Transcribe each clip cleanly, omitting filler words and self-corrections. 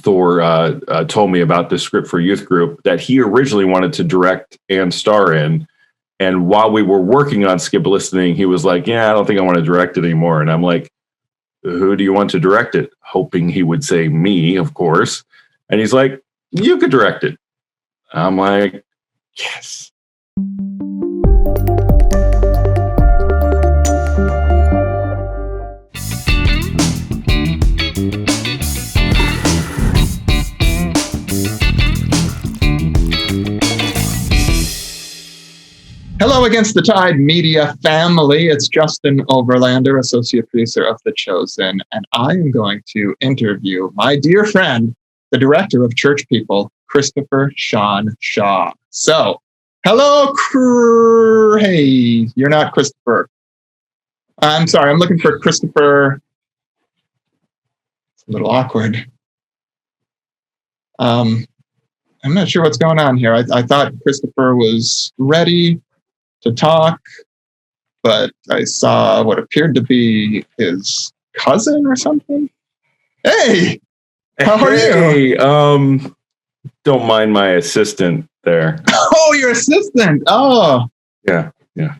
Thor told me about this script for youth group that he originally wanted to direct and star in. And while we were working on Skip Listening, he was like, yeah, I don't think I want to direct it anymore. And I'm like, who do you want to direct it? Hoping he would say me, of course. And he's like, you could direct it. I'm like, yes. Hello, Against the Tide Media family. It's Justen Overlander, associate producer of The Chosen, and I am going to interview my dear friend, the director of Church People, Christopher Shawn Shaw. So, hello, hey, you're not Christopher. I'm sorry, I'm looking for Christopher. It's a little awkward. I'm not sure what's going on here. I thought Christopher was ready to talk, but I saw what appeared to be his cousin or something. Hey, how are you? Don't mind my assistant there. Oh, your assistant. Oh, yeah.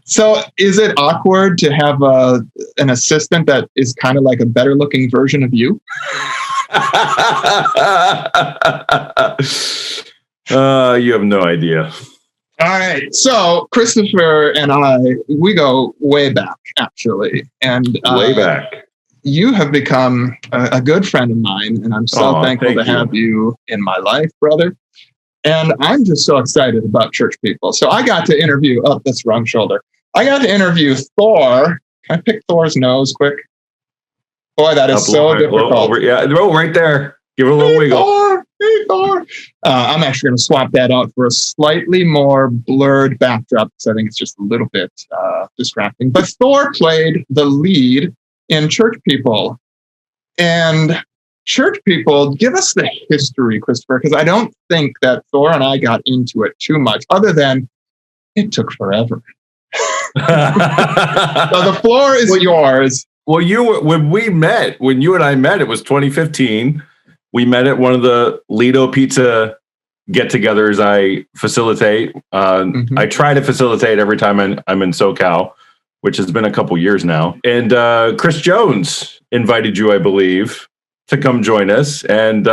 So is it awkward to have an assistant that is kind of like a better looking version of you? You have no idea. All right. So Christopher and I, we go way back, actually. And way back. You have become a good friend of mine, and I'm so thankful to have you in my life, brother. And I'm just so excited about Church People. So I got to interview, that's wrong shoulder. I got to interview Thor. Can I pick Thor's nose quick? Boy, that is so difficult. Right there. Give it a little wiggle. Hey, Thor. I'm actually going to swap that out for a slightly more blurred backdrop because I think it's just a little bit distracting. But Thor played the lead in Church People. And Church People, give us the history, Christopher, because I don't think that Thor and I got into it too much, other than it took forever. So the floor is yours. Well, when you and I met, it was 2015. We met at one of the Lido Pizza get-togethers I facilitate. I try to facilitate every time I'm in SoCal, which has been a couple years now. And Chris Jones invited you, I believe, to come join us. And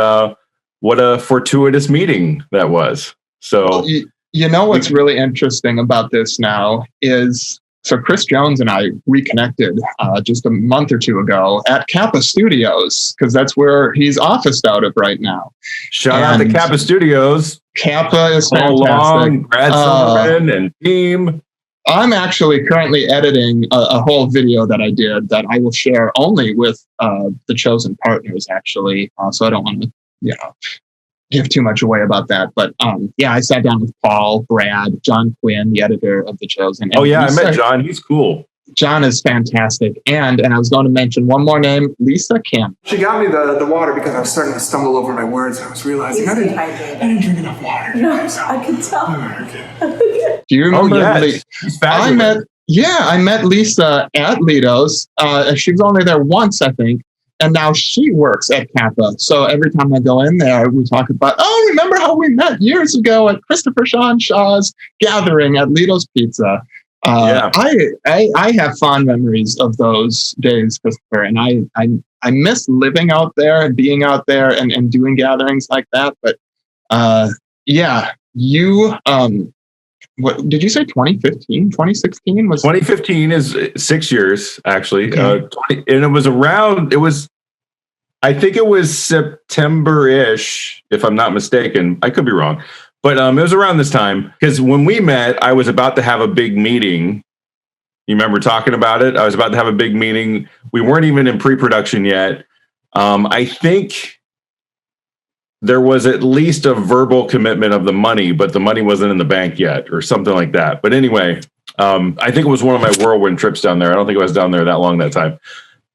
what a fortuitous meeting that was. So, well, you know what's really interesting about this now is, so Chris Jones and I reconnected just a month or two ago at Kappa Studios, because that's where he's officed out of right now. Shout out to Kappa Studios. Kappa is fantastic. Fantastic. Brad Silverman and team. I'm actually currently editing a whole video that I did that I will share only with the chosen partners, actually. So I don't want to, give too much away about that. But I sat down with Paul, Brad, John Quinn, the editor of The Chosen. I met John. He's cool. John is fantastic. And I was going to mention one more name, Lisa Kim. She got me the water because I was starting to stumble over my words. I was realizing I didn't drink enough water. No, I could tell. Do you remember? He's fabulous. I met Lisa at Lido's. She was only there once, I think. And now she works at Kappa. So every time I go in there, we talk about, remember how we met years ago at Christopher Shawn Shaw's gathering at Lido's Pizza. I have fond memories of those days, Christopher, and I miss living out there and being out there and doing gatherings like that. But you, what did you say? 2015, 2016 was 2015 is 6 years actually. Okay. And I think it was September-ish, if I'm not mistaken. I could be wrong. But it was around this time, because when we met, I was about to have a big meeting. You remember talking about it? I was about to have a big meeting. We weren't even in pre-production yet. I think there was at least a verbal commitment of the money, but the money wasn't in the bank yet or something like that. But anyway, I think it was one of my whirlwind trips down there. I don't think I was down there that long that time.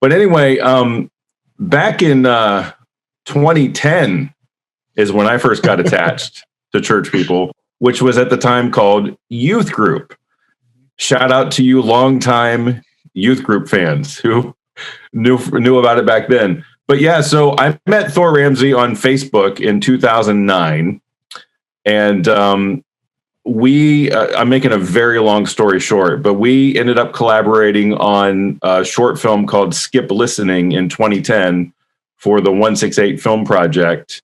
But anyway, back in 2010 is when I first got attached to Church People, which was at the time called Youth Group. Shout out to you longtime Youth Group fans who knew about it back then. But yeah, so I met Thor Ramsey on Facebook in 2009. And I'm making a very long story short, but we ended up collaborating on a short film called Skip Listening in 2010 for the 168 Film Project.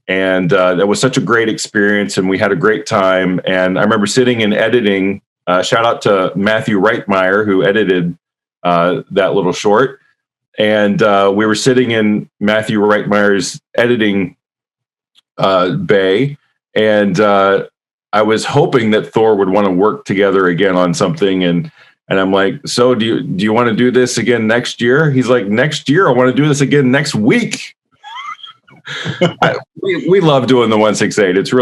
And that was such a great experience, and we had a great time. And I remember sitting and editing. Shout out to Matthew Reitmeyer, who edited that little short. And we were sitting in Matthew Reitmeyer's editing bay, and I was hoping that Thor would want to work together again on something. And I'm like, so do you want to do this again next year? He's like, next year? I want to do this again next week. We love doing the 168. It's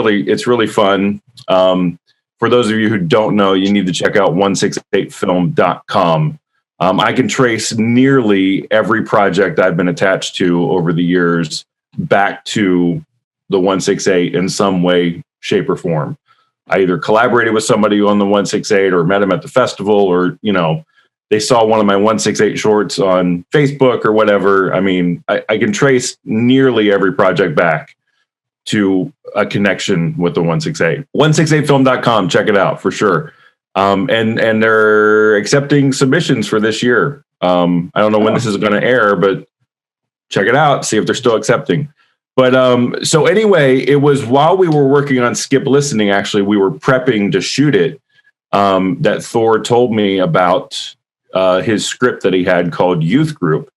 really fun. For those of you who don't know, you need to check out 168film.com. I can trace nearly every project I've been attached to over the years back to the 168 in some way, shape, or form. I either collaborated with somebody on the 168 or met them at the festival, or, they saw one of my 168 shorts on Facebook or whatever. I mean, I can trace nearly every project back to a connection with the 168. 168film.com, check it out for sure. And they're accepting submissions for this year. I don't know when this is going to air, but check it out, see if they're still accepting. But so anyway, it was while we were working on Skip Listening, actually, we were prepping to shoot it, that Thor told me about his script that he had called Youth Group.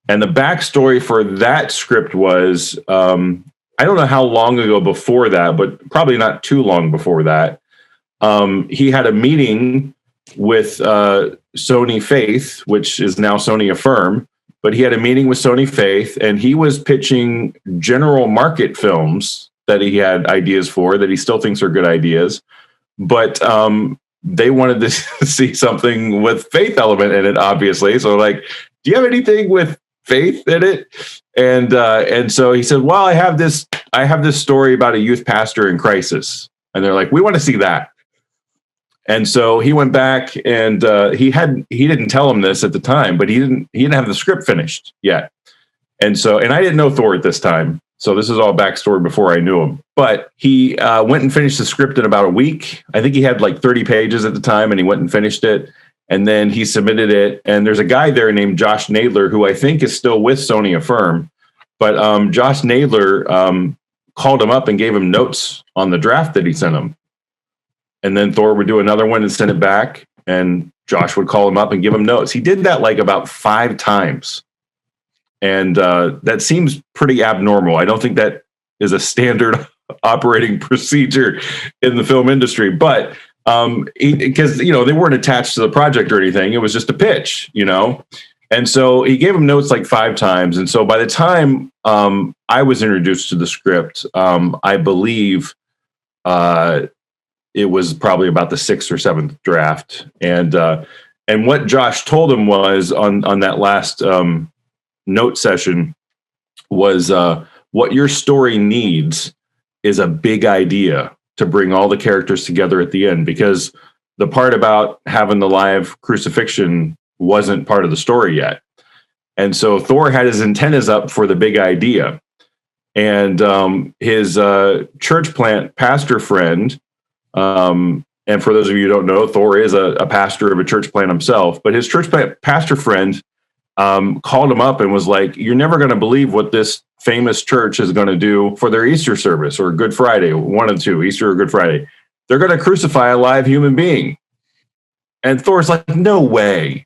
And the backstory for that script was, I don't know how long ago before that, but probably not too long before that. He had a meeting with Sony Faith, which is now Sony Affirm, but he had a meeting with Sony Faith, and he was pitching general market films that he had ideas for, that he still thinks are good ideas. But they wanted to see something with faith element in it, obviously. So like, do you have anything with faith in it? And so he said, well, I have this story about a youth pastor in crisis. And they're like, we want to see that. And so he went back, and he didn't tell him this at the time, but he didn't have the script finished yet. And I didn't know Thor at this time. So this is all backstory before I knew him. But he went and finished the script in about a week. I think he had like 30 pages at the time, and he went and finished it. And then he submitted it. And there's a guy there named Josh Nadler, who I think is still with Sony Affirm. But Josh Nadler called him up and gave him notes on the draft that he sent him. And then Thor would do another one and send it back. And Josh would call him up and give him notes. He did that like about 5 times. And that seems pretty abnormal. I don't think that is a standard operating procedure in the film industry. But because, they weren't attached to the project or anything. It was just a pitch, And so he gave him notes like 5 times. And so by the time I was introduced to the script, I believe it was probably about the 6th or 7th draft. And what Josh told him was on that last note session was what your story needs is a big idea to bring all the characters together at the end, because the part about having the live crucifixion wasn't part of the story yet. And so Thor had his antennas up for the big idea. And his church plant pastor friend, and for those of you who don't know, Thor is a pastor of a church plant himself, but his church plant pastor friend called him up and was like, you're never going to believe what this famous church is going to do for their Easter service or Good Friday, one of the two, Easter or Good Friday. They're going to crucify a live human being. And Thor's like, no way.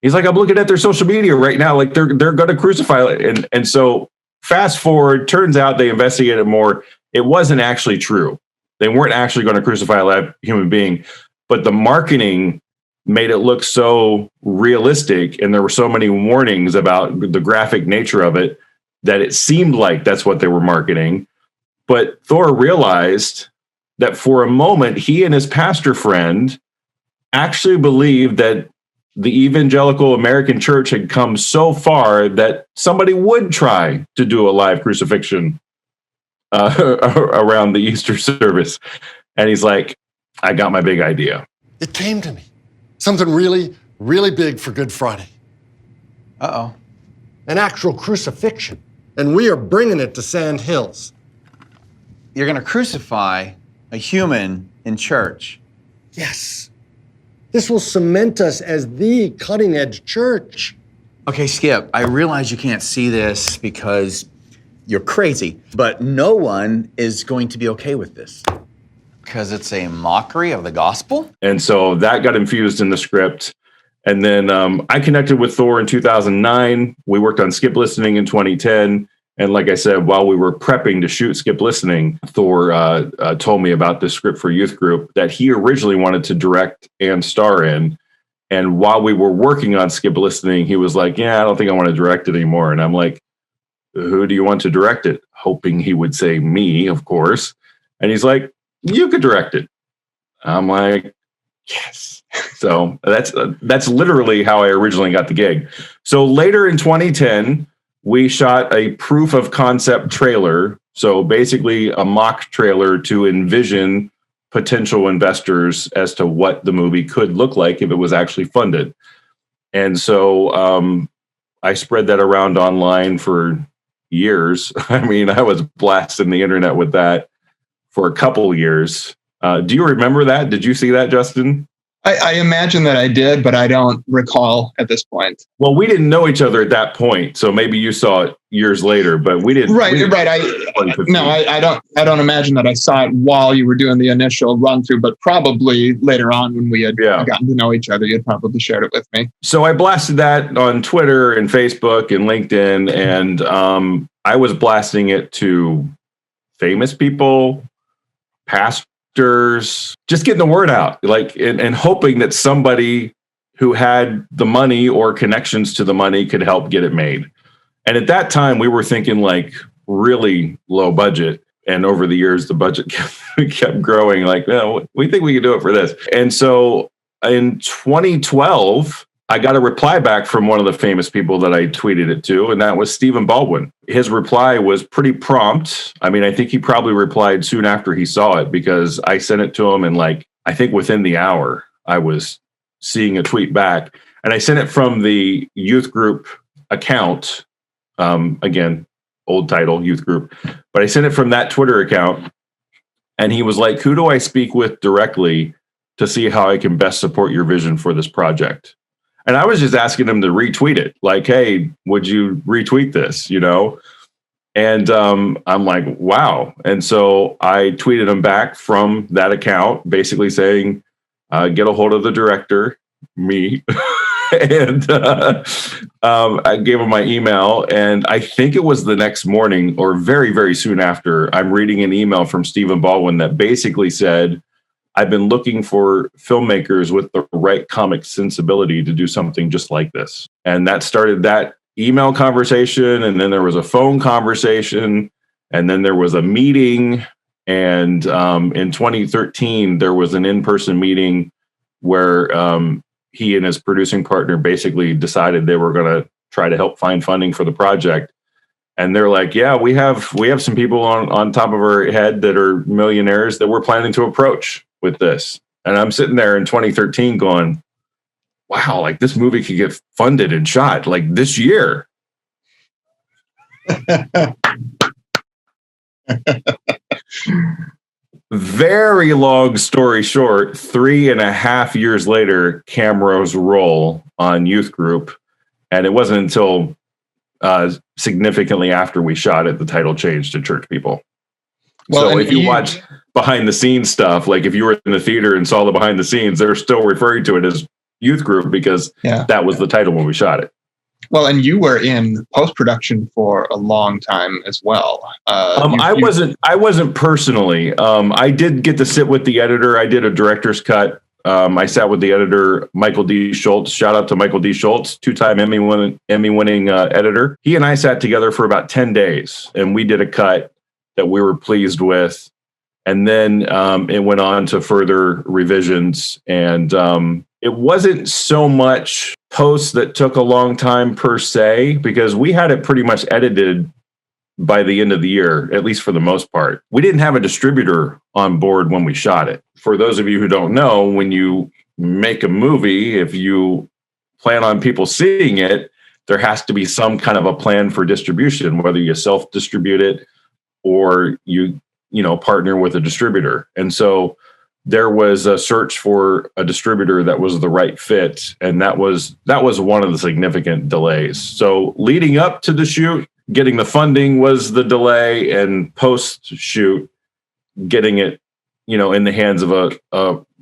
He's like, I'm looking at their social media right now. Like they're going to crucify. And so fast forward, turns out they investigated more. It wasn't actually true. They weren't actually going to crucify a live human being, but the marketing made it look so realistic. And there were so many warnings about the graphic nature of it that it seemed like that's what they were marketing. But Thor realized that for a moment, he and his pastor friend actually believed that the evangelical American church had come so far that somebody would try to do a live crucifixion around the Easter service. And he's like, I got my big idea. It came to me. Something really, really big for Good Friday. Uh-oh. an actual crucifixion. And we are bringing it to Sand Hills. You're going to crucify a human in church. Yes. This will cement us as the cutting-edge church. Okay, Skip, I realize you can't see this because you're crazy, but no one is going to be okay with this. Because it's a mockery of the gospel? And so that got infused in the script. And then I connected with Thor in 2009. We worked on Skip Listening in 2010. And like I said, while we were prepping to shoot Skip Listening, Thor told me about this script for Youth Group that he originally wanted to direct and star in. And while we were working on Skip Listening, he was like, yeah, I don't think I want to direct it anymore. And I'm like, who do you want to direct it? Hoping he would say me, of course. And he's like, you could direct it. I'm like, yes. So that's literally how I originally got the gig. So later in 2010, we shot a proof of concept trailer. So basically a mock trailer to envision potential investors as to what the movie could look like if it was actually funded. And so I spread that around online for years. I mean, I was blasting the internet with that for a couple of years. Do you remember that? Did you see that, Justen? I imagine that I did, but I don't recall at this point. Well, we didn't know each other at that point, so maybe you saw it years later, but we didn't. Right. I don't imagine that I saw it while you were doing the initial run through, but probably later on when we had gotten to know each other, you'd probably shared it with me. So I blasted that on Twitter and Facebook and LinkedIn, and I was blasting it to famous people, pastors, just getting the word out, like, and hoping that somebody who had the money or connections to the money could help get it made. And at that time, we were thinking like really low budget. And over the years, the budget kept growing. Like, no, we think we can do it for this. And so in 2012, I got a reply back from one of the famous people that I tweeted it to, and that was Stephen Baldwin. His reply was pretty prompt. I mean, I think he probably replied soon after he saw it because I sent it to him, and like, I think within the hour, I was seeing a tweet back. And I sent it from the youth group account. Again, old title, youth group. But I sent it from that Twitter account, and he was like, who do I speak with directly to see how I can best support your vision for this project? And I was just asking him to retweet it. Like, hey, would you retweet this? You know? And I'm like, wow. And so I tweeted him back from that account, basically saying, get a hold of the director, me. And I gave him my email. And I think it was the next morning or very, very soon after, I'm reading an email from Stephen Baldwin that basically said, I've been looking for filmmakers with the right comic sensibility to do something just like this. And that started that email conversation. And then there was a phone conversation. And then there was a meeting. And in 2013, there was an in-person meeting where he and his producing partner basically decided they were going to try to help find funding for the project. And they're like, yeah, we have some people on top of our head that are millionaires that we're planning to approach with this. And I'm sitting there in 2013 going, wow, like this movie could get funded and shot like this year. Very long story short, 3.5 years later, cameras roll on Youth Group. And it wasn't until significantly after we shot it, the title changed to Church People. Well, so if you watch behind the scenes stuff, like if you were in the theater and saw the behind the scenes, they're still referring to it as Youth Group because that was the title when we shot it. Well, and you were in post-production for a long time as well. I wasn't personally. I did get to sit with the editor. I did a director's cut. I sat with the editor, Michael D. Schultz. Shout out to Michael D. Schultz, 2-time Emmy-winning editor. He and I sat together for about 10 days, and we did a cut that we were pleased with. And then it went on to further revisions. And it wasn't so much posts that took a long time per se, because we had it pretty much edited by the end of the year, at least for the most part. We didn't have a distributor on board when we shot it. For those of you who don't know, when you make a movie, if you plan on people seeing it, there has to be some kind of a plan for distribution, whether you self-distribute it or you partner with a distributor. And so there was a search for a distributor that was the right fit. And that was one of the significant delays. So leading up to the shoot, getting the funding was the delay, and post-shoot, getting it, in the hands of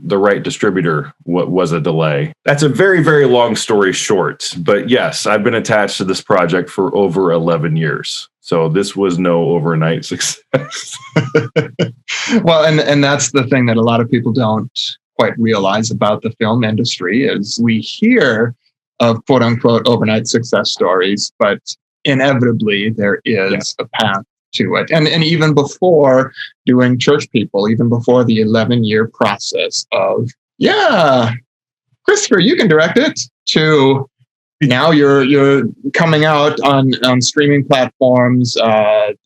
the right distributor was a delay. That's a very, very long story short. But yes, I've been attached to this project for over 11 years. So this was no overnight success. Well, and that's the thing that a lot of people don't quite realize about the film industry is we hear of quote unquote overnight success stories, but inevitably there is a path to it. And even before doing Church People, even before the 11-year process of, Christopher, you can direct it, to now you're coming out on streaming platforms. I've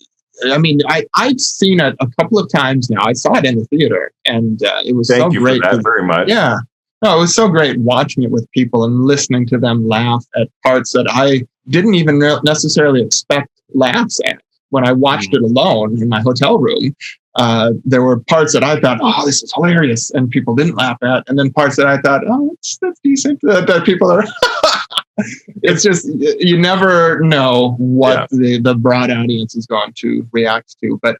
seen it a couple of times now. I saw it in the theater, and it was so great. Thank you for that very much. Yeah. No, it was so great watching it with people and listening to them laugh at parts that I didn't even necessarily expect laughs at. When I watched it alone in my hotel room, there were parts that I thought, oh, this is hilarious, and people didn't laugh at. And then parts that I thought, oh, that's decent, that people are... It's just, you never know what the broad audience is going to react to. But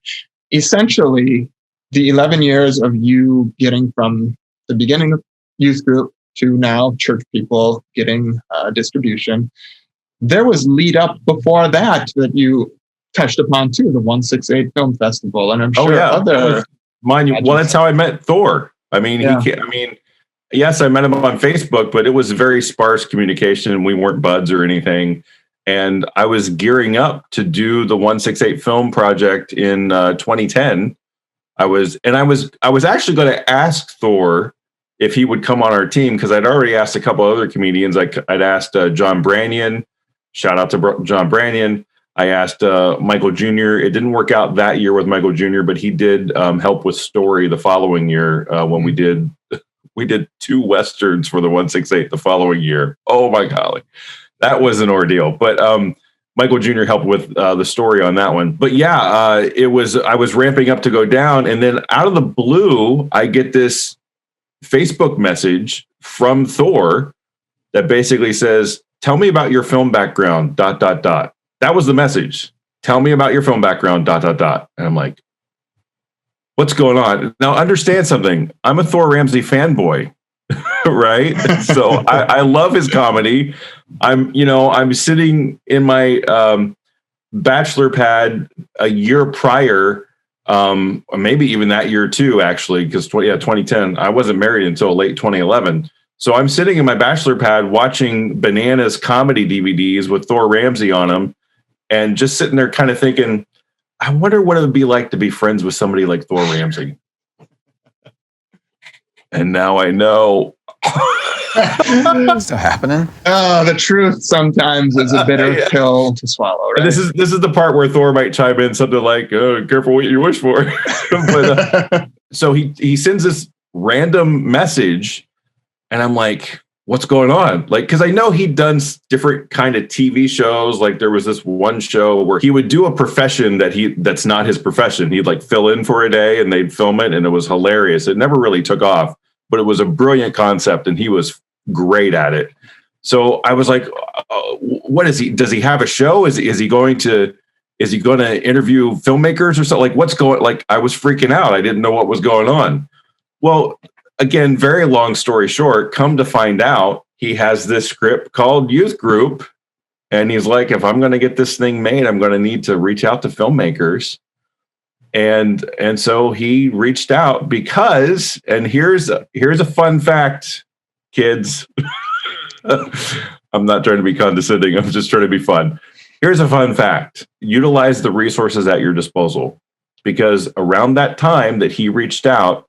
essentially, the 11 years of you getting from the beginning of youth group to now Church People getting distribution, there was lead up before that you touched upon too, the 168 Film Festival, and I'm sure other. Mind you, well, that's how I met Thor. I mean, yes, I met him on Facebook, but it was very sparse communication, and we weren't buds or anything. And I was gearing up to do the 168 Film Project in 2010. I was actually going to ask Thor if he would come on our team, because I'd already asked a couple other comedians. I'd asked John Branyan. Shout out to John Branyan. I asked Michael Jr. It didn't work out that year with Michael Jr., but he did help with story the following year when we did 2 Westerns for the 168 the following year. Oh my golly, that was an ordeal. But Michael Jr. helped with the story on that one. But I was ramping up to go down, and then out of the blue, I get this Facebook message from Thor that basically says, "Tell me about your film background, ... That was the message. Tell me about your film background, ... And I'm like, what's going on? Now, understand something. I'm a Thor Ramsey fanboy, right? So I love his comedy. I'm sitting in my bachelor pad a year prior, or maybe even that year too, actually, because 2010. I wasn't married until late 2011. So I'm sitting in my bachelor pad watching Bananas comedy DVDs with Thor Ramsey on them, and just sitting there kind of thinking, I wonder what it would be like to be friends with somebody like Thor Ramsey. And now I know. Still happening? The truth sometimes is a bitter pill to swallow, right? And this is the part where Thor might chime in something like, "Oh, careful what you wish for." But so he sends this random message, and I'm like, what's going on? Like, because I know he'd done different kind of TV shows. Like there was this one show where he would do a profession that's not his profession. He'd like fill in for a day and they'd film it, and it was hilarious. It never really took off, but it was a brilliant concept, and he was great at it. So I was like, what is he? Does he have a show? Is he going to interview filmmakers or something? Like what's going? Like I was freaking out. I didn't know what was going on. Well, again, very long story short, come to find out, he has this script called Youth Group. And he's like, if I'm going to get this thing made, I'm going to need to reach out to filmmakers. And so he reached out because, and here's a fun fact, kids. I'm not trying to be condescending. I'm just trying to be fun. Here's a fun fact. Utilize the resources at your disposal, because around that time that he reached out,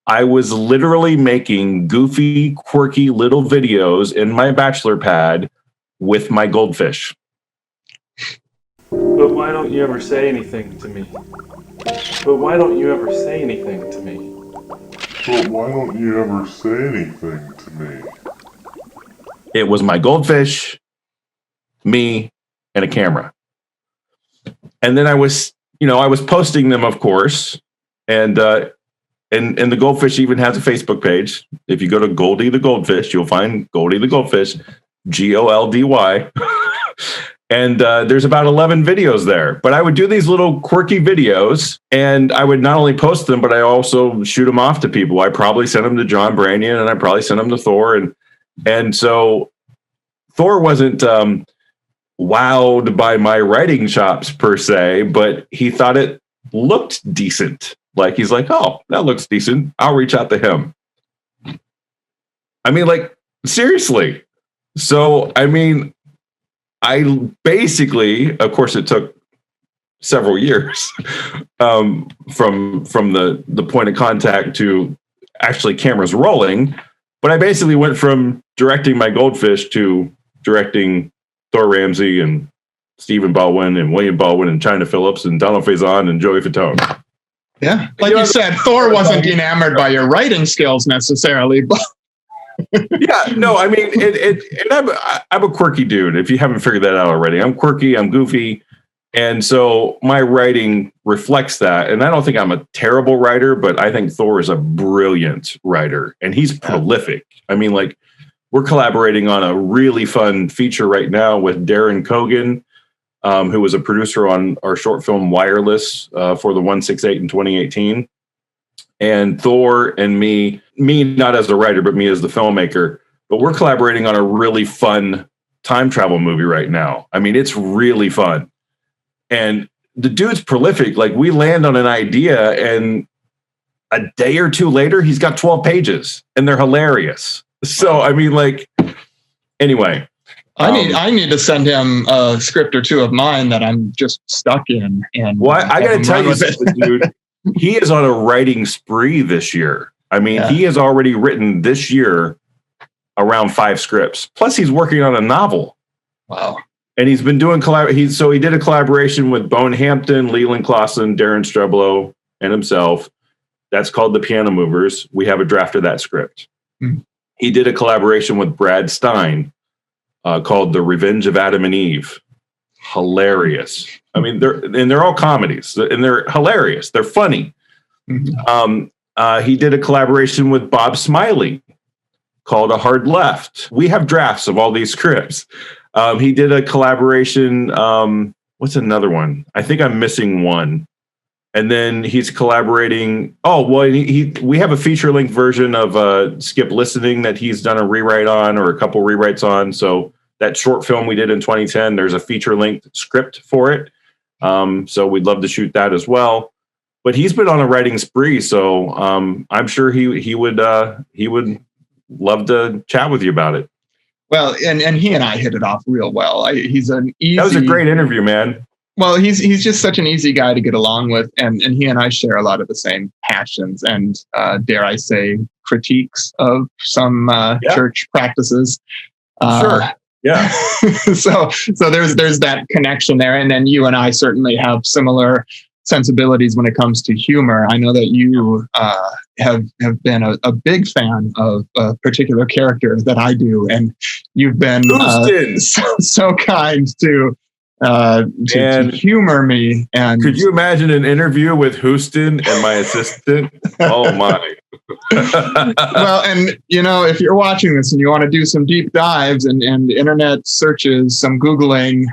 I was literally making goofy, quirky little videos in my bachelor pad with my goldfish. But why don't you ever say anything to me? But why don't you ever say anything to me? But why don't you ever say anything to me? It was my goldfish. me, and a camera. And then I was posting them, of course, and the Goldfish even has a Facebook page. If you go to Goldy the Goldfish, you'll find Goldy the Goldfish, GOLDY. And there's about 11 videos there. But I would do these little quirky videos, and I would not only post them, but I also shoot them off to people. I probably sent them to John Branyan, and I probably sent them to Thor. And so Thor wasn't wowed by my writing chops per se, but he thought it looked decent. Like, he's like, oh, that looks decent. I'll reach out to him. I mean, like, seriously. So, I mean, I basically, of course, it took several years from the point of contact to actually cameras rolling. But I basically went from directing my Goldfish to directing Thor Ramsey and Stephen Baldwin and William Baldwin and China Phillips and Donald Faison and Joey Fatone. Yeah, like you said, Thor wasn't enamored by your writing skills necessarily, but. Yeah, no, I mean, I'm a quirky dude. If you haven't figured that out already, I'm quirky, I'm goofy, and so my writing reflects that. And I don't think I'm a terrible writer, but I think Thor is a brilliant writer, and he's prolific. I mean, like, we're collaborating on a really fun feature right now with Darren Cogan, who was a producer on our short film Wireless for the 168 in 2018. And Thor and me not as a writer, but me as the filmmaker, but we're collaborating on a really fun time travel movie right now. I mean, it's really fun. And the dude's prolific. Like, we land on an idea, and a day or two later, he's got 12 pages, and they're hilarious. So, I mean, like, anyway. I need to send him a script or two of mine that I'm just stuck in. And well, I got to tell you something, dude. He is on a writing spree this year. I mean, he has already written this year around 5 scripts. Plus, he's working on a novel. Wow. And he's been doing he did a collaboration with Bone Hampton, Leland Clausen, Darren Streblow, and himself. That's called The Piano Movers. We have a draft of that script. Mm. He did a collaboration with Brad Stein called The Revenge of Adam and Eve. Hilarious. I mean, they're all comedies, and they're hilarious. They're funny. Mm-hmm. He did a collaboration with Bob Smiley called A Hard Left. We have drafts of all these scripts. He did a collaboration. What's another one? I think I'm missing one. And then he's collaborating. Oh, well, we have a feature-length version of Skip Listening that he's done a rewrite on, or a couple rewrites on. So that short film we did in 2010, there's a feature-length script for it. So we'd love to shoot that as well. But he's been on a writing spree, so I'm sure he would love to chat with you about it. Well, and he and I hit it off real well. He's an easy. That was a great interview, man. Well, he's just such an easy guy to get along with, and he and I share a lot of the same passions and dare I say critiques of some church practices. Sure. Yeah. so there's that connection there, and then you and I certainly have similar sensibilities when it comes to humor. I know that you have been a big fan of a particular character that I do, and you've been so kind to humor me. And could you imagine an interview with Justen and my assistant? Oh my. Well, and if you're watching this and you want to do some deep dives and internet searches, some Googling,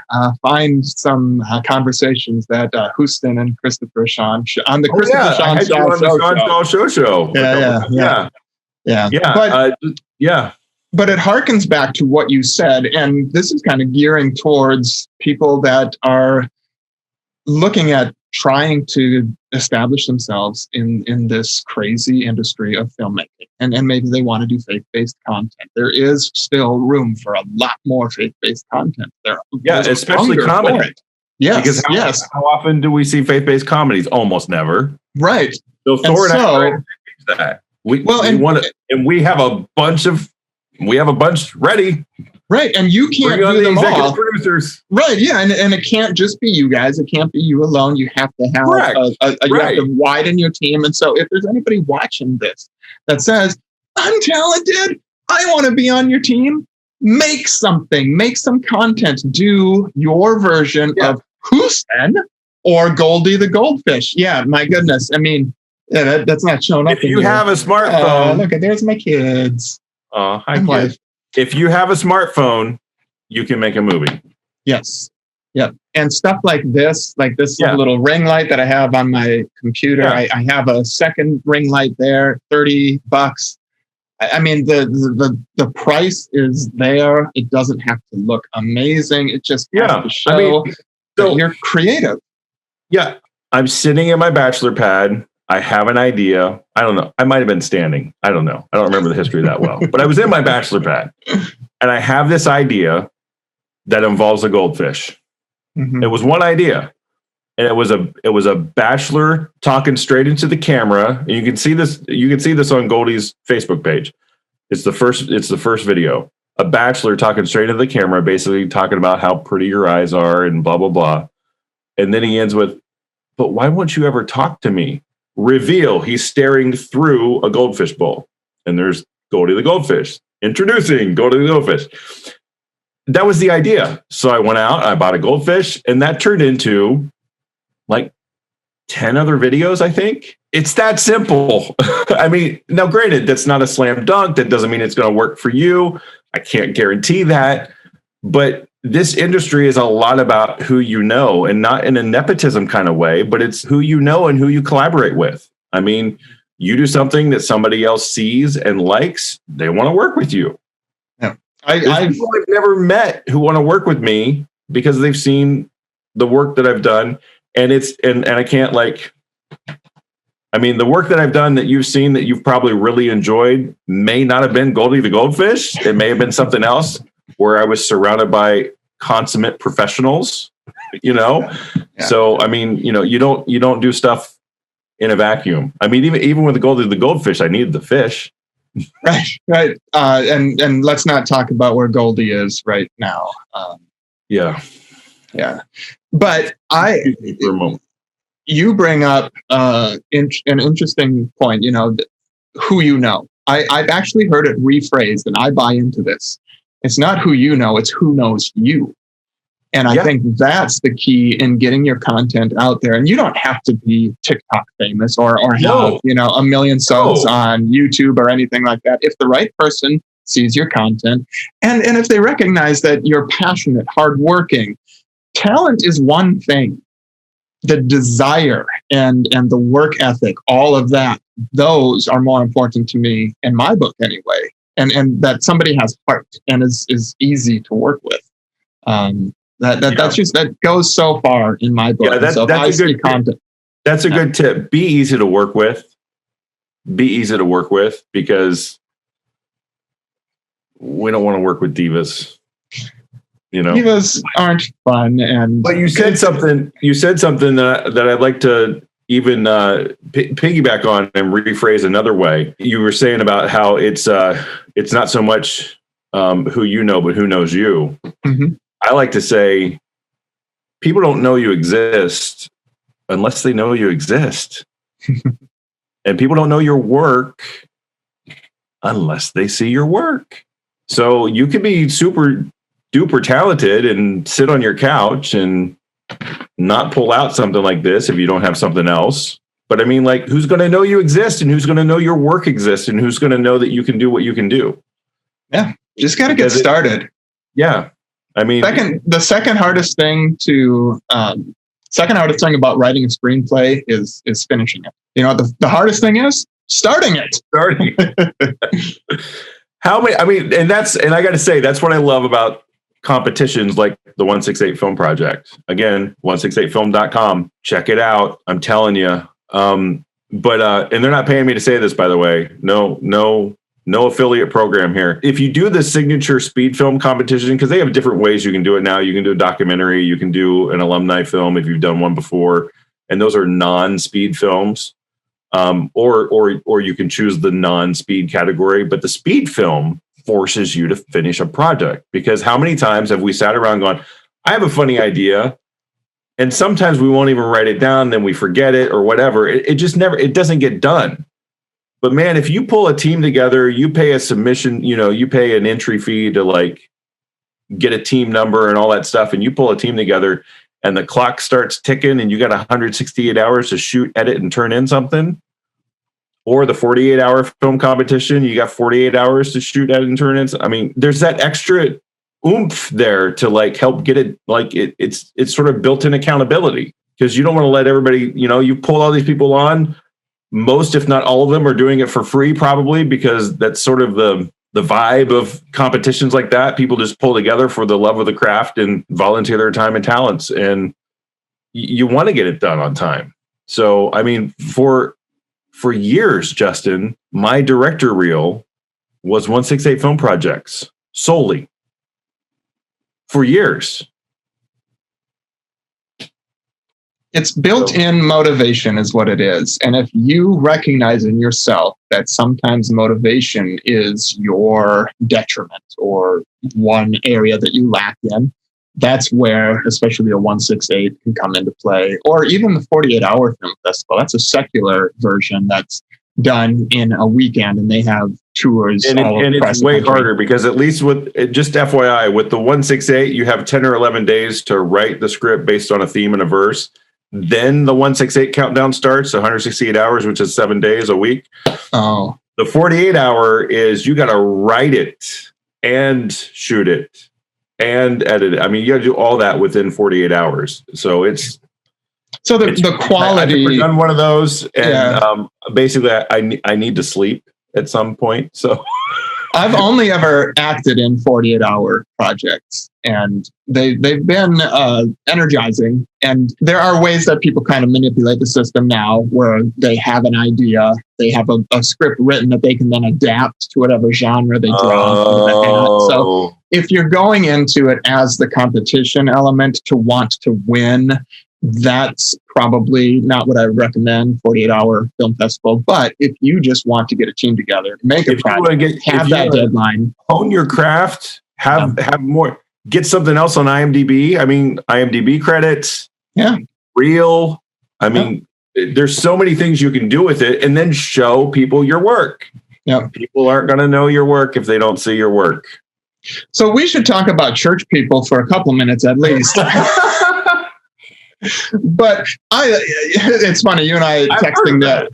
find some conversations that Justen and Christopher Shawn on the Christopher Shawn Shaw show. Yeah. But it harkens back to what you said, and this is kind of gearing towards people that are looking at trying to establish themselves in this crazy industry of filmmaking. And maybe they want to do faith-based content. There is still room for a lot more faith-based content. Especially comedy. Yes, because how often do we see faith-based comedies? Almost never. Right. So Thor and I that. We have a bunch ready. Right, and you can't do them all. Producers. Right, yeah, and it can't just be you guys. It can't be you alone. You have to have you have to widen your team. And so, if there's anybody watching this that says, "I'm talented, I want to be on your team," make something, make some content, do your version of Justen or Goldie the Goldfish. Yeah, my goodness. I mean, that's not showing up. If you have a smartphone, look, there's my kids. Hi, kids. If you have a smartphone, you can make a movie. Yes. Yep. And stuff like this little ring light that I have on my computer. Yeah. I have a second ring light there, $30. I mean, the price is there. It doesn't have to look amazing. It just has to show that you're creative. Yeah. I'm sitting in my bachelor pad. I have an idea. I don't know. I might have been standing. I don't know. I don't remember the history that well. But I was in my bachelor pad. And I have this idea that involves a goldfish. Mm-hmm. It was one idea. And it was a bachelor talking straight into the camera. And you can see this on Goldie's Facebook page. It's the first video. A bachelor talking straight into the camera, basically talking about how pretty your eyes are and blah, blah, blah. And then he ends with, but why won't you ever talk to me? Reveal, he's staring through a goldfish bowl. And there's Goldie the Goldfish. Introducing Goldie the Goldfish. That was the idea. So I went out, I bought a goldfish, and that turned into like 10 other videos, I think. It's that simple. I mean, now granted, that's not a slam dunk. That doesn't mean it's going to work for you. I can't guarantee that. But this industry is a lot about who you know, and not in a nepotism kind of way, but it's who you know and who you collaborate with. I mean, you do something that somebody else sees and likes, they want to work with you. Yeah. I've never met who want to work with me because they've seen the work that I've done. And I can't the work that I've done that you've seen that you've probably really enjoyed may not have been Goldie the Goldfish. It may have been something else where I was surrounded by consummate professionals, Yeah. So, I mean, you don't do stuff in a vacuum. I mean, even with the Goldie the Goldfish, I needed the fish. Right. And let's not talk about where Goldie is right now. Yeah. But you bring up an interesting point, who you know. I've actually heard it rephrased, and I buy into this. It's not who you know, it's who knows you. And I think that's the key in getting your content out there. And you don't have to be TikTok famous or have, a million subs on YouTube or anything like that. If the right person sees your content and if they recognize that you're passionate, hardworking, talent is one thing. The desire and the work ethic, all of that, those are more important to me in my book anyway. And that somebody has heart and is easy to work with. That goes so far in my book. Yeah, that's a good content. That's a good tip. Be easy to work with. Because we don't want to work with divas. Divas aren't fun, but you said something. You said something that I'd like to even piggyback on and rephrase another way. You were saying about how it's not so much who you know, but who knows you. Mm-hmm. I like to say people don't know you exist unless they know you exist. And people don't know your work unless they see your work. So you could be super duper talented and sit on your couch and not pull out something like this if you don't have something else. But I mean, who's going to know you exist and who's going to know your work exists and who's going to know that you can do what you can do? Yeah. Just got to get started. Yeah. I mean, the second hardest thing about writing a screenplay is finishing it. The hardest thing is starting it. And I got to say, that's what I love about competitions like the 168 Film Project. Again, 168film.com. Check it out. I'm telling you. And they're not paying me to say this, by the way. No affiliate program here. If you do the signature speed film competition, because they have different ways you can do it now. You can do a documentary, you can do an alumni film if you've done one before, and those are non-speed films. Or you can choose the non-speed category, but the speed film forces you to finish a project. Because how many times have we sat around going, I have a funny idea, and sometimes we won't even write it down, then we forget it or whatever. It just never, it doesn't get done. But man, if you pull a team together, you pay a submission, you pay an entry fee to like get a team number and all that stuff, and you pull a team together and the clock starts ticking and you got 168 hours to shoot, edit, and turn in something. Or the 48-hour film competition, you got 48 hours to shoot, edit, and turn in. I mean, there's that extra oomph there to like help get it, like it's sort of built-in accountability, because you don't want to let everybody, you pull all these people on. Most, if not all of them, are doing it for free, probably, because that's sort of the vibe of competitions like that. People just pull together for the love of the craft and volunteer their time and talents, and you want to get it done on time. So, I mean, for years, Justen, my director reel was 168 film projects solely. For years. It's built-in motivation is what it is. And if you recognize in yourself that sometimes motivation is your detriment or one area that you lack in, that's where especially a 168 can come into play. Or even the 48-hour film festival. That's a secular version that's done in a weekend, and they have tours. And it's way harder, because at least with, just FYI, with the 168, you have 10 or 11 days to write the script based on a theme and a verse. Then the 168 countdown starts, 168 hours, which is 7 days a week. Oh. The 48-hour is you got to write it and shoot it and edit it. I mean, you got to do all that within 48 hours. So it's the quality. I've done one of those, and basically, I need to sleep at some point. So I've only ever acted in 48-hour projects, and they've been energizing. And there are ways that people kind of manipulate the system now, where they have an idea, they have a script written that they can then adapt to whatever genre they draw from the hat. So if you're going into it as the competition element to want to win, that's probably not what I would recommend, 48-hour film festival. But if you just want to get a team together, make a project, have that deadline, hone your craft, have more, get something else on IMDb. I mean, IMDb credits, reel. I mean, there's so many things you can do with it, and then show people your work. Yeah, people aren't going to know your work if they don't see your work. So we should talk about church people for a couple minutes at least. But it's funny, you and I texting that.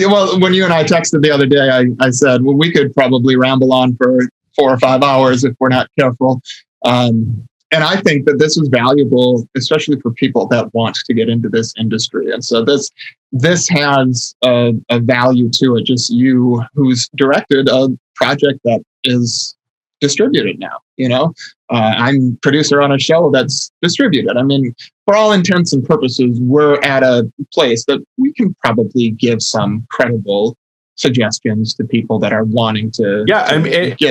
Well, when you and I texted the other day, I said, well, we could probably ramble on for 4 or 5 hours if we're not careful. And I think that this is valuable, especially for people that want to get into this industry. And so this has a value to it. Just you who's directed a project that is distributed now, I'm producer on a show that's distributed. I mean, for all intents and purposes, we're at a place that we can probably give some credible suggestions to people that are wanting to get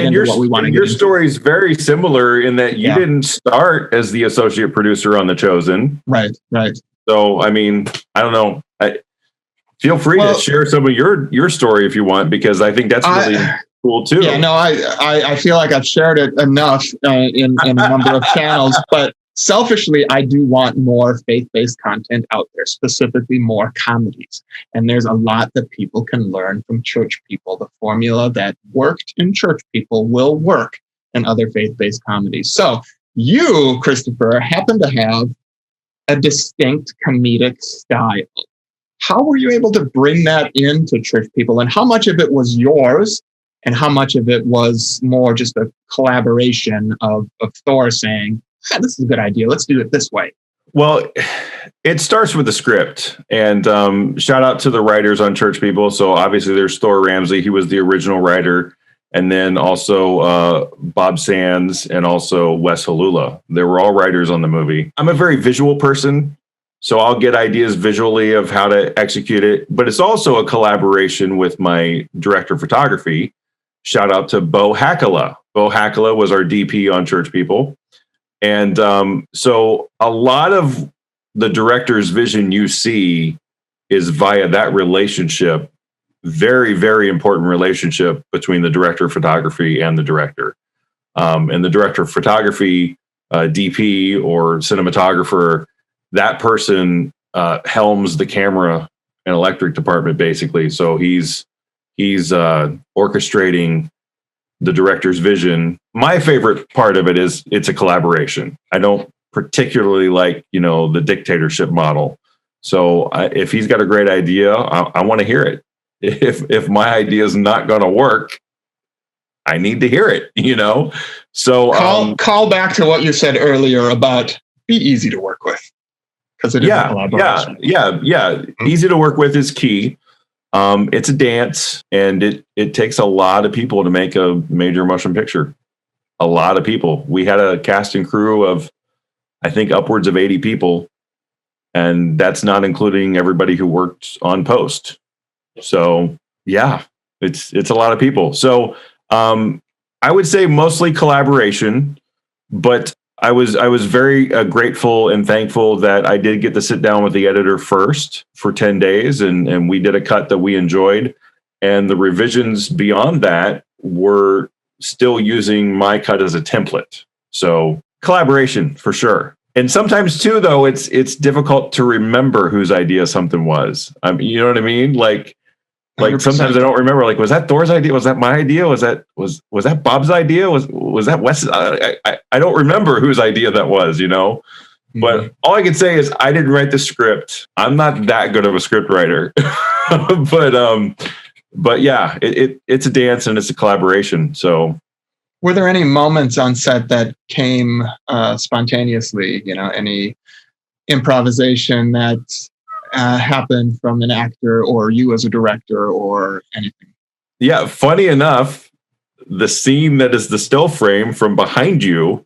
into what we want to get into. Your story is very similar in that you didn't start as the associate producer on The Chosen. Right. So, I mean, I don't know. Feel free to share some of your story if you want, because I think that's really cool too. Yeah, no, I feel like I've shared it enough in a number of channels, but selfishly, I do want more faith-based content out there, specifically more comedies. And there's a lot that people can learn from church people. The formula that worked in church people will work in other faith-based comedies. So you, Christopher, happen to have a distinct comedic style. How were you able to bring that into church people? And how much of it was yours? And how much of it was more just a collaboration of Thor saying, this is a good idea, let's do it this way? Well, it starts with the script. And shout out to the writers on Church People. So obviously there's Thor Ramsey. He was the original writer. And then also Bob Sands and also Wes Halula. They were all writers on the movie. I'm a very visual person, so I'll get ideas visually of how to execute it. But it's also a collaboration with my director of photography. Shout out to Bo Hakala. Bo Hakala was our DP on Church People. And so a lot of the director's vision you see is via that relationship, very, very important relationship between the director of photography and the director. And the director of photography, DP or cinematographer, that person helms the camera and electric department, basically. So he's He's orchestrating the director's vision. My favorite part of it is it's a collaboration. I don't particularly like, the dictatorship model. So if he's got a great idea, I want to hear it. If my idea is not going to work, I need to hear it, So call back to what you said earlier about be easy to work with, because it is a collaboration. Yeah. Easy to work with is key. It's a dance, and it takes a lot of people to make a major motion picture. A lot of people. We had a cast and crew of, I think, upwards of 80 people, and that's not including everybody who worked on post. So yeah, it's a lot of people. So I would say mostly collaboration, but I was very grateful and thankful that I did get to sit down with the editor first for 10 days, and we did a cut that we enjoyed. And the revisions beyond that were still using my cut as a template. So collaboration for sure. And sometimes too, though, it's difficult to remember whose idea something was. You know what I mean? Like 100%. Sometimes I don't remember. Like, was that Thor's idea? Was that my idea? Was that Bob's idea? Was that Wes? I don't remember whose idea that was. Mm-hmm. But all I can say is I didn't write the script. I'm not that good of a script writer. But yeah, it's a dance and it's a collaboration. So, were there any moments on set that came spontaneously? Any improvisation that happened from an actor or you as a director or anything? Yeah, funny enough, the scene that is the still frame from behind you,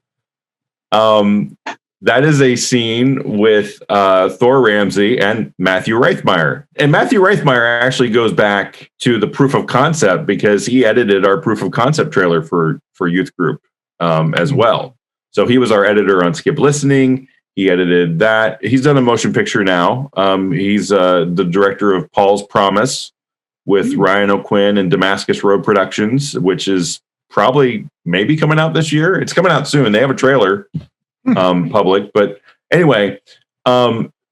that is a scene with Thor Ramsey and Matthew Reithmeyer. And Matthew Reithmeyer actually goes back to the proof of concept because he edited our proof of concept trailer for Youth Group as well. So he was our editor on Skip Listening. He edited that. He's done a motion picture now. He's the director of Paul's Promise with Ryan O'Quinn and Damascus Road Productions, which is maybe coming out this year. It's coming out soon. They have a trailer public. But anyway,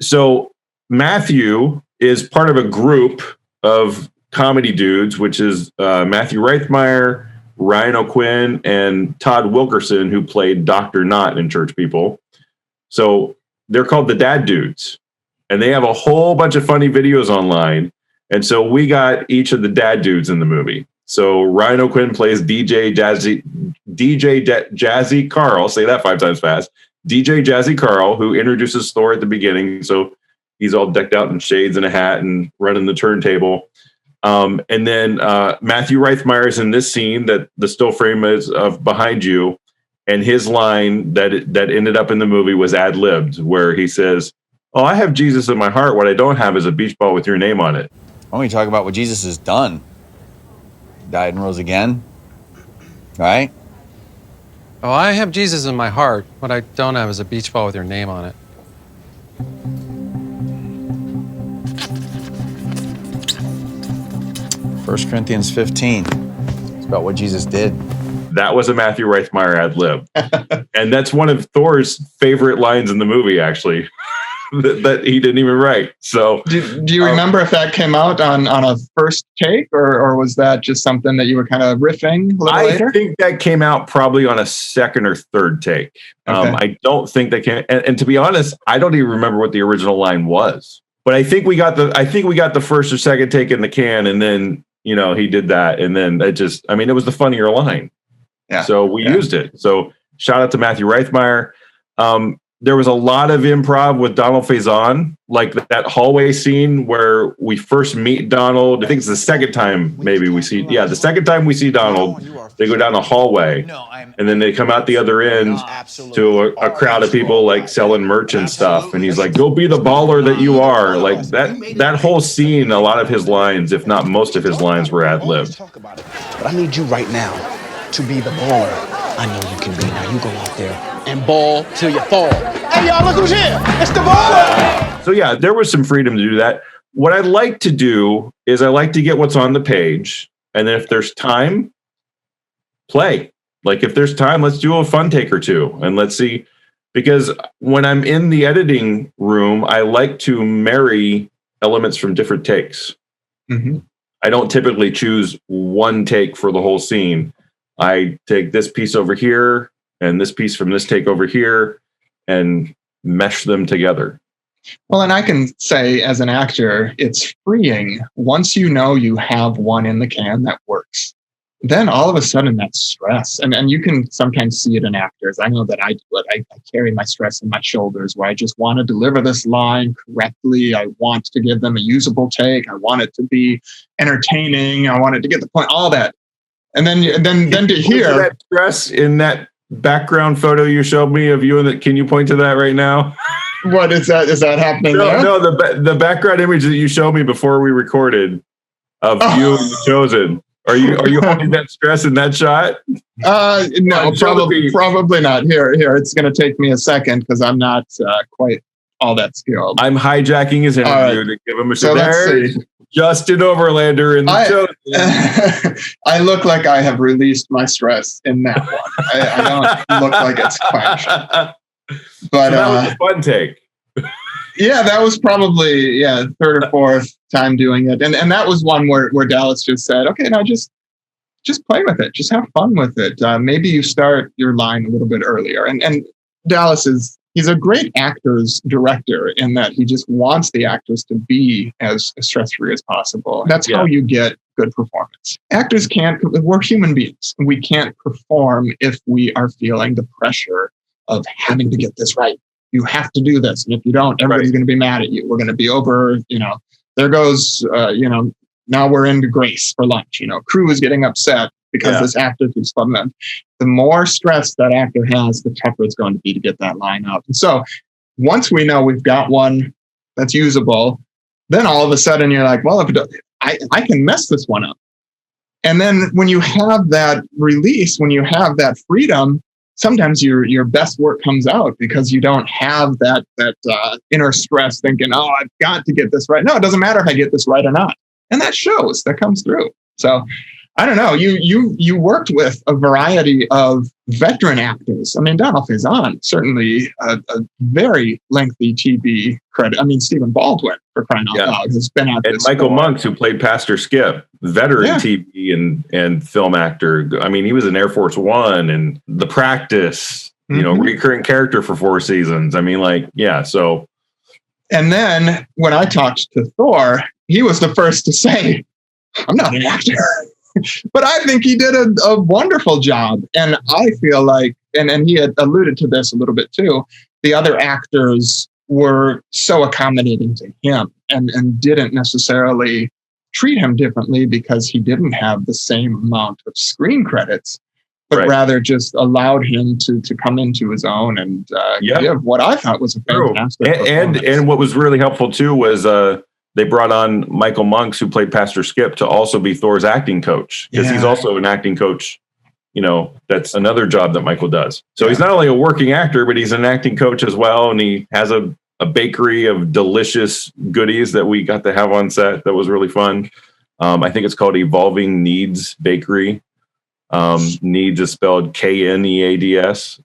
so Matthew is part of a group of comedy dudes, which is Matthew Reithmeyer, Ryan O'Quinn, and Todd Wilkerson, who played Dr. Knott in Church People. So they're called the Dad Dudes, and they have a whole bunch of funny videos online. And so we got each of the Dad Dudes in the movie. So Ryan O'Quinn plays DJ Jazzy Carl. Say that 5 times fast. DJ Jazzy Carl, who introduces Thor at the beginning. So he's all decked out in shades and a hat and running the turntable. And then Matthew Reithmeyer is in this scene that the still frame is of behind you. And his line that ended up in the movie was ad-libbed, where he says, "Oh, I have Jesus in my heart. What I don't have is a beach ball with your name on it." Why don't we talk about what Jesus has done? Died and rose again, right? Oh, I have Jesus in my heart. What I don't have is a beach ball with your name on it. 1 Corinthians 15. It's about what Jesus did. That was a Matthew Reithmeyer ad lib. And that's one of Thor's favorite lines in the movie, actually, that he didn't even write. So do you remember if that came out on a first take, or was that just something that you were kind of riffing a little later? I think that came out probably on a second or third take. Okay. I don't think that came, and to be honest, I don't even remember what the original line was. But I think we got the first or second take in the can, and then he did that, and then it was the funnier line. Yeah. So we used it. So shout out to Matthew Reithmeyer. There was a lot of improv with Donald Faison, like that hallway scene where we first meet Donald. I think it's the second time the second time we see Donald, they go down the hallway and then they come out the other end to a crowd of people like selling merch and stuff. And he's like, "Go be the baller that you are." Like that whole scene, a lot of his lines, if not most of his lines, were ad-libbed. But I need you right now to be the baller I know you can be. Now you go out there and ball till you fall. Hey, y'all, look who's here. It's the baller. So yeah, there was some freedom to do that. What I like to do is I like to get what's on the page. And then if there's time, play. Like if there's time, let's do a fun take or two. And let's see, because when I'm in the editing room, I like to marry elements from different takes. Mm-hmm. I don't typically choose one take for the whole scene. I take this piece over here and this piece from this take over here and mesh them together. Well, and I can say as an actor, it's freeing once you know you have one in the can that works. Then all of a sudden that stress, and you can sometimes see it in actors. I know that I do it. I carry my stress in my shoulders where I just want to deliver this line correctly. I want to give them a usable take. I want it to be entertaining. I want it to get the point, all that. And then to hear that stress in that background photo you showed me of you, and can you point to that right now? What is that? Is that happening there? No, the background image that you showed me before we recorded of you and the Chosen. Are you holding that stress in that shot? No, probably not. Here. It's going to take me a second because I'm not quite all that skilled. I'm hijacking his interview to give him a so there. Justin Overlander in the Chosen. I look like I have released my stress in that one. I don't look like it's quite. But so that was a fun take. Yeah, that was probably third or fourth time doing it, and that was one where Dallas just said, "Okay, now just play with it, just have fun with it. Maybe you start your line a little bit earlier." And Dallas he's a great actor's director in that he just wants the actors to be as stress-free as possible. That's how you get good performance. Actors we're human beings. We can't perform if we are feeling the pressure of having to get this right. You have to do this. And if you don't, everybody's going to be mad at you. We're going to be over, there goes, now we're into Grace for lunch. Crew is getting upset because this actor keeps bumming them. The more stress that actor has, the tougher it's going to be to get that line up. And so once we know we've got one that's usable, then all of a sudden you're like, well, I can mess this one up. And then when you have that release, when you have that freedom, sometimes your best work comes out because you don't have that inner stress thinking, oh, I've got to get this right. No, it doesn't matter if I get this right or not. And that shows, that comes through. So I don't know, you worked with a variety of veteran actors. I mean, Donald Faison, certainly a very lengthy TV credit. I mean, Stephen Baldwin, for crying out loud, has been at this. And Michael Monks, who played Pastor Skip, veteran TV and film actor. I mean, he was in Air Force One and The Practice, recurring character for 4 seasons. I mean, so. And then when I talked to Thor, he was the first to say, I'm not an actor. But I think he did a wonderful job. And I feel like, and he had alluded to this a little bit too, the other actors were so accommodating to him and didn't necessarily treat him differently because he didn't have the same amount of screen credits, but rather just allowed him to come into his own and give what I thought was a fantastic performance. And what was really helpful too was they brought on Michael Monks, who played Pastor Skip, to also be Thor's acting coach, because he's also an acting coach. That's another job that Michael does. So he's not only a working actor, but he's an acting coach as well. And he has a bakery of delicious goodies that we got to have on set. That was really fun. I think it's called Evolving Needs Bakery. Needs is spelled Kneads.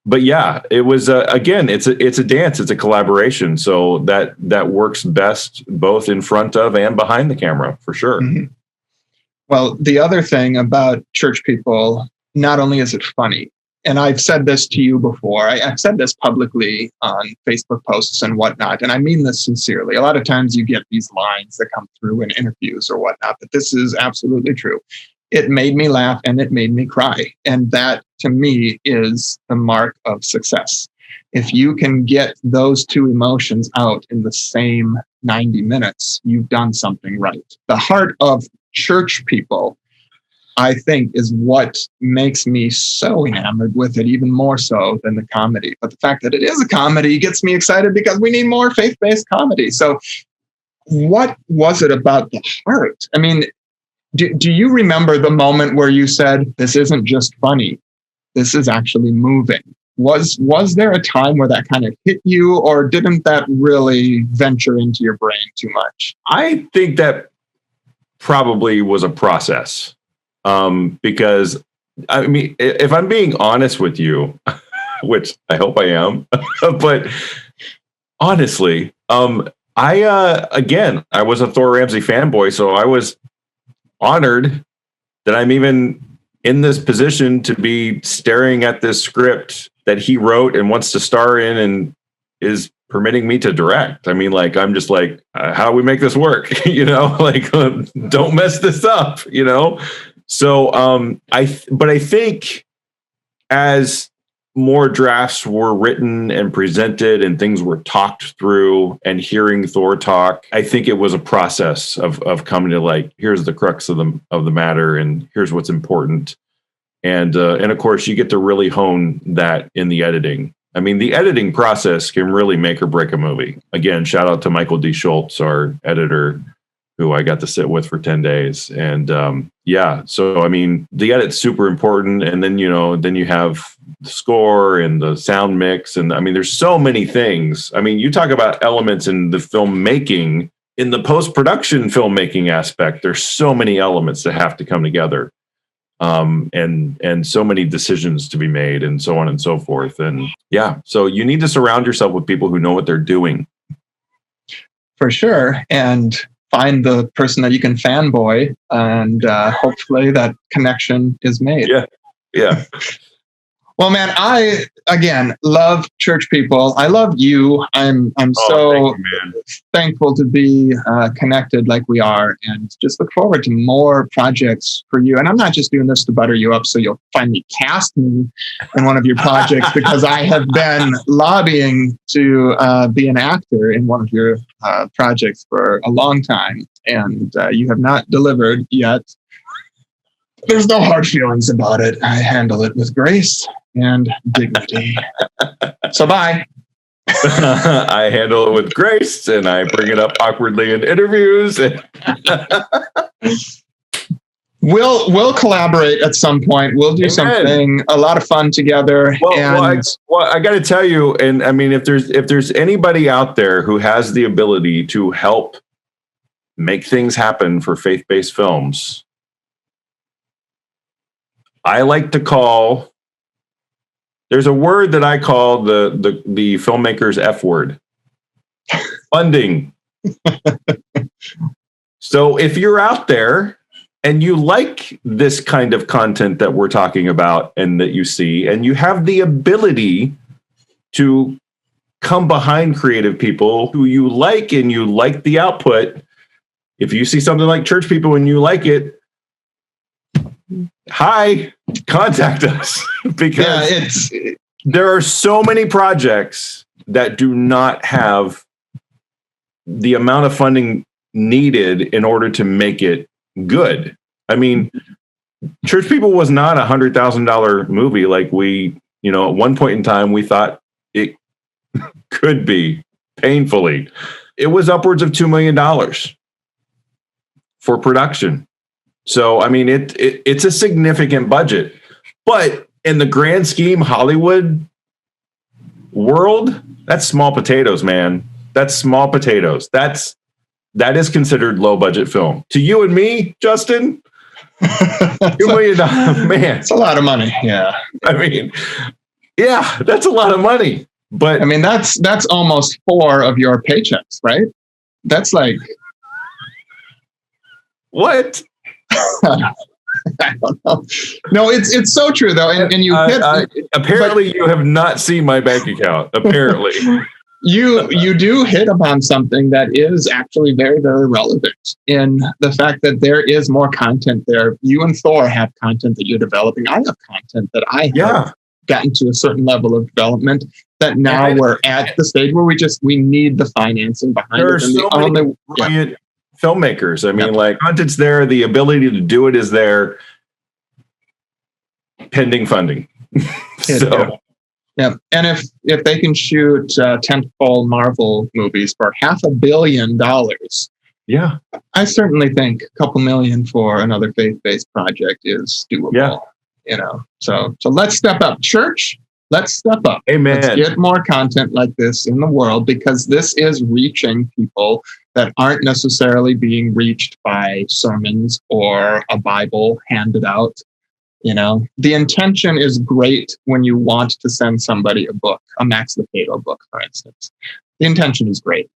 But yeah, it was again. It's a dance. It's a collaboration. So that works best both in front of and behind the camera for sure. Mm-hmm. Well, the other thing about Church People, not only is it funny, and I've said this to you before. I've said this publicly on Facebook posts and whatnot, and I mean this sincerely. A lot of times you get these lines that come through in interviews or whatnot, but this is absolutely true. It made me laugh and it made me cry. And that, to me, is the mark of success. If you can get those two emotions out in the same 90 minutes, you've done something right. The heart of Church People, I think, is what makes me so enamored with it, even more so than the comedy. But the fact that it is a comedy gets me excited because we need more faith-based comedy. So what was it about the heart? I mean, do you remember the moment where you said, this isn't just funny, this is actually moving? Was there a time where that kind of hit you, or didn't that really venture into your brain too much? I think that probably was a process. Because, I mean, if I'm being honest with you, which I hope I am, but honestly, Again, I was a Thor Ramsey fanboy, so I was honored that I'm even in this position to be staring at this script that he wrote and wants to star in and is permitting me to direct. I mean, like, I'm just like, how do we make this work? Like, don't mess this up, So, but I think as more drafts were written and presented and things were talked through and hearing Thor talk, I think it was a process of coming to like, here's the crux of the matter and here's what's important. And of course you get to really hone that in the editing. I mean, the editing process can really make or break a movie. Again, shout out to Michael D. Schultz, our editor, who I got to sit with for 10 days. And so, I mean, the edit's super important. And then, then you have the score and the sound mix. And I mean, there's so many things. I mean, you talk about elements in the filmmaking, in the post-production filmmaking aspect, there's so many elements that have to come together. And so many decisions to be made and so on and so forth. And so you need to surround yourself with people who know what they're doing. For sure. And find the person that you can fanboy, and hopefully that connection is made. Yeah. Well, man, I again love church people. I love you. I'm so thankful to be connected like we are, and just look forward to more projects for you. And I'm not just doing this to butter you up so you'll finally cast me in one of your projects, because I have been lobbying to be an actor in one of your projects for a long time, and you have not delivered yet. There's no hard feelings about it. I handle it with grace and dignity. So bye. I handle it with grace, and I bring it up awkwardly in interviews. We'll collaborate at some point. We'll do something a lot of fun together. Well, I got to tell you, and I mean, if there's anybody out there who has the ability to help make things happen for faith-based films, I like to call. There's a word that I call the filmmaker's F word. Funding. So if you're out there and you like this kind of content that we're talking about and that you see, and you have the ability to come behind creative people who you like and you like the output, if you see something like Church People and you like it, contact us. Because there are so many projects that do not have the amount of funding needed in order to make it good. I mean, Church People was not $100,000 movie like we, at one point in time we thought it could be, painfully. It was upwards of $2 million for production. So, I mean, it's a significant budget, but in the grand scheme Hollywood world, that's small potatoes, man. That's small potatoes. That is considered low budget film. To you and me, Justen, $2 million, man. It's a lot of money. Yeah. I mean, that's a lot of money. But I mean, that's almost 4 of your paychecks, right? That's like what? I don't know. No, it's so true though, and you apparently you have not seen my bank account. Apparently, you do hit upon something that is actually very, very relevant in the fact that there is more content there. You and Thor have content that you're developing. I have content that I have gotten to a certain level of development that now we're at the stage where we need the financing behind it. There are so many brilliant filmmakers. I mean, like, content's there, the ability to do it is there, pending funding. So, and if they can shoot tentpole Marvel movies for $500 million, I certainly think a couple million for another faith-based project is doable. So let's step up, church. Let's step up. Amen. Let's get more content like this in the world, because this is reaching people that aren't necessarily being reached by sermons or a Bible handed out. The intention is great when you want to send somebody a book, a Max Lucado book, for instance. The intention is great,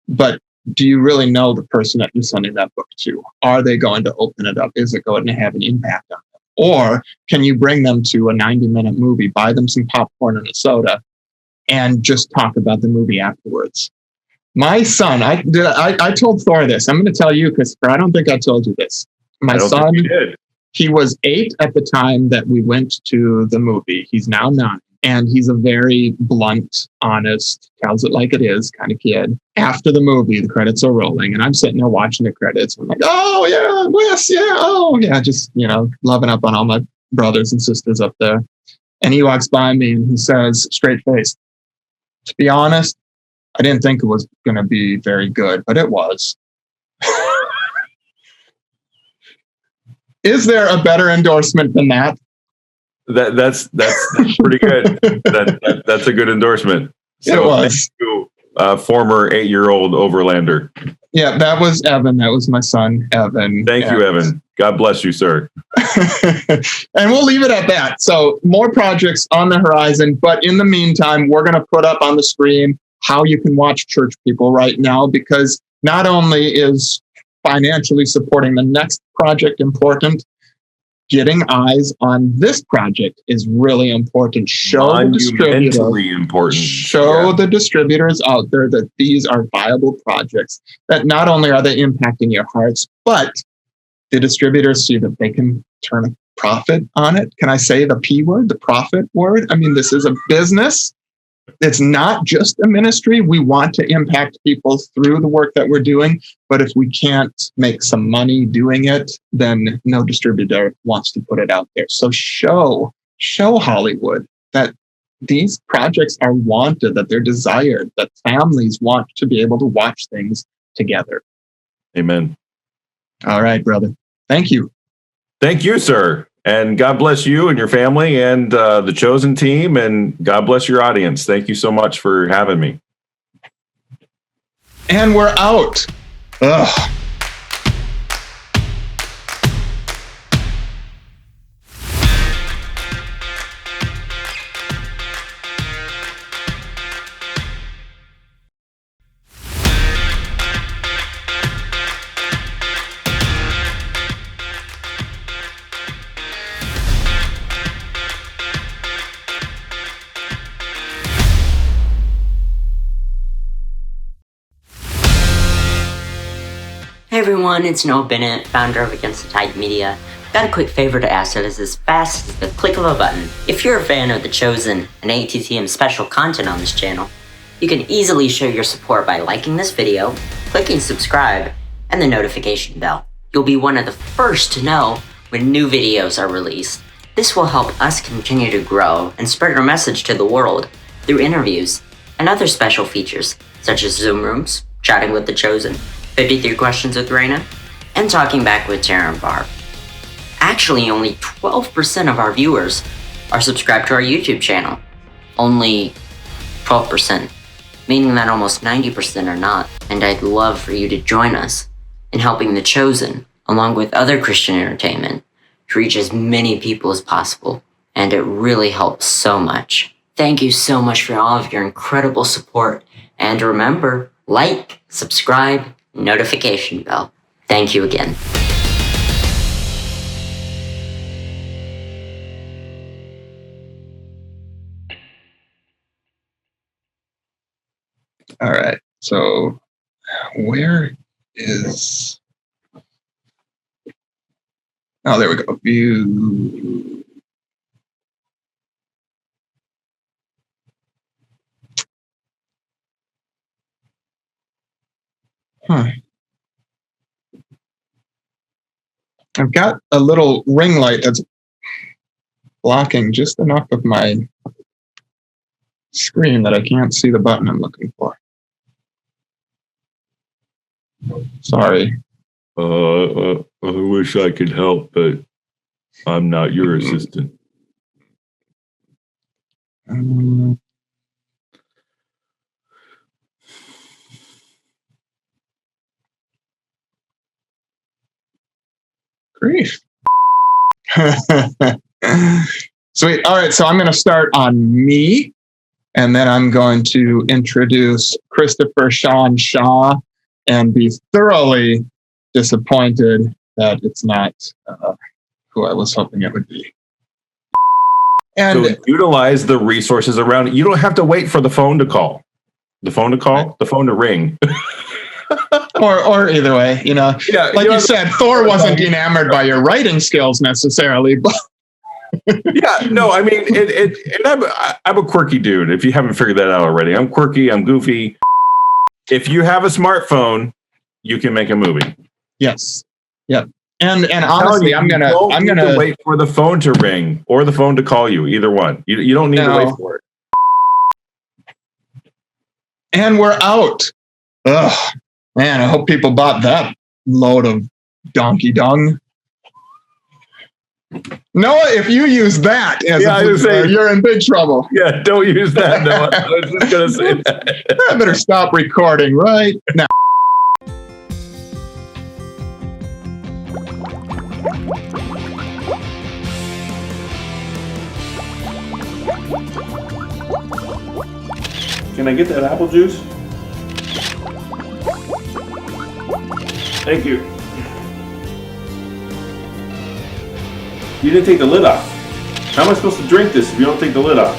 but do you really know the person that you're sending that book to? Are they going to open it up? Is it going to have an impact on them? Or can you bring them to a 90-minute movie, buy them some popcorn and a soda, and just talk about the movie afterwards? My son, I told Thor this. I'm going to tell you, Christopher. I don't think I told you this. My son, he was 8 at the time that we went to the movie. He's now 9. And he's a very blunt, honest, tells it like it is kind of kid. After the movie, the credits are rolling, and I'm sitting there watching the credits. I'm like, oh, yeah, Wes, yeah, oh, yeah, just, loving up on all my brothers and sisters up there. And he walks by me and he says, straight faced, to be honest, I didn't think it was going to be very good, but it was. Is there a better endorsement than that? That's pretty good. That's a good endorsement. So, it was. Thank you, former 8-year-old overlander. Yeah, that was Evan. That was my son, Evan. Thank you, Evan. God bless you, sir. And we'll leave it at that. So more projects on the horizon. But in the meantime, we're going to put up on the screen how you can watch Church People right now, because not only is financially supporting the next project important, getting eyes on this project is really important. Show the distributors important. Show the distributors out there that these are viable projects, that not only are they impacting your hearts, but the distributors see that they can turn a profit on it. Can I say the P word, the profit word? I mean, this is a business. It's not just a ministry. We want to impact people through the work that we're doing. But if we can't make some money doing it, then no distributor wants to put it out there. So show Hollywood that these projects are wanted, that they're desired, that families want to be able to watch things together. Amen. All right, brother. Thank you. Thank you, sir. And God bless you and your family and the Chosen team. And God bless your audience. Thank you so much for having me. And we're out. Ugh. Hey everyone, it's Noah Bennett, founder of Against the Tide Media. Got a quick favor to ask that is as fast as the click of a button. If you're a fan of The Chosen and ATTM special content on this channel, you can easily show your support by liking this video, clicking subscribe, and the notification bell. You'll be one of the first to know when new videos are released. This will help us continue to grow and spread our message to the world through interviews and other special features such as Zoom rooms, chatting with The Chosen, 53 Questions with Raina, and Talking Back with Tara and Barb. Actually, only 12% of our viewers are subscribed to our YouTube channel. Only 12%, meaning that almost 90% are not. And I'd love for you to join us in helping The Chosen, along with other Christian entertainment, to reach as many people as possible. And it really helps so much. Thank you so much for all of your incredible support. And remember, like, subscribe, notification bell. Thank you again. All right. So where is... Oh, there we go. View. I've got a little ring light that's blocking just enough of my screen that I can't see the button I'm looking for. Sorry. I wish I could help, but I'm not your assistant. Grief. Sweet. All right. So I'm going to start on me, and then I'm going to introduce Christopher Shawn Shaw and be thoroughly disappointed that it's not who I was hoping it would be. And so utilize the resources around it. You don't have to wait for the phone to call. The phone to ring. or either way, Yeah, like you said, Thor wasn't enamored by your writing skills necessarily, but yeah, no, I mean, and I'm a quirky dude. If you haven't figured that out already, I'm quirky. I'm goofy. If you have a smartphone, you can make a movie. yes, yep. And honestly, I'm gonna wait for the phone to ring or the phone to call you. Either one. You don't need to wait for it. And we're out. Ugh, man, I hope people bought that load of donkey dung. Noah, if you use that as you're in big trouble. Yeah, don't use that, Noah. I was just going to say that. I better stop recording right now. Can I get that apple juice? Thank you. You didn't take the lid off. How am I supposed to drink this if you don't take the lid off?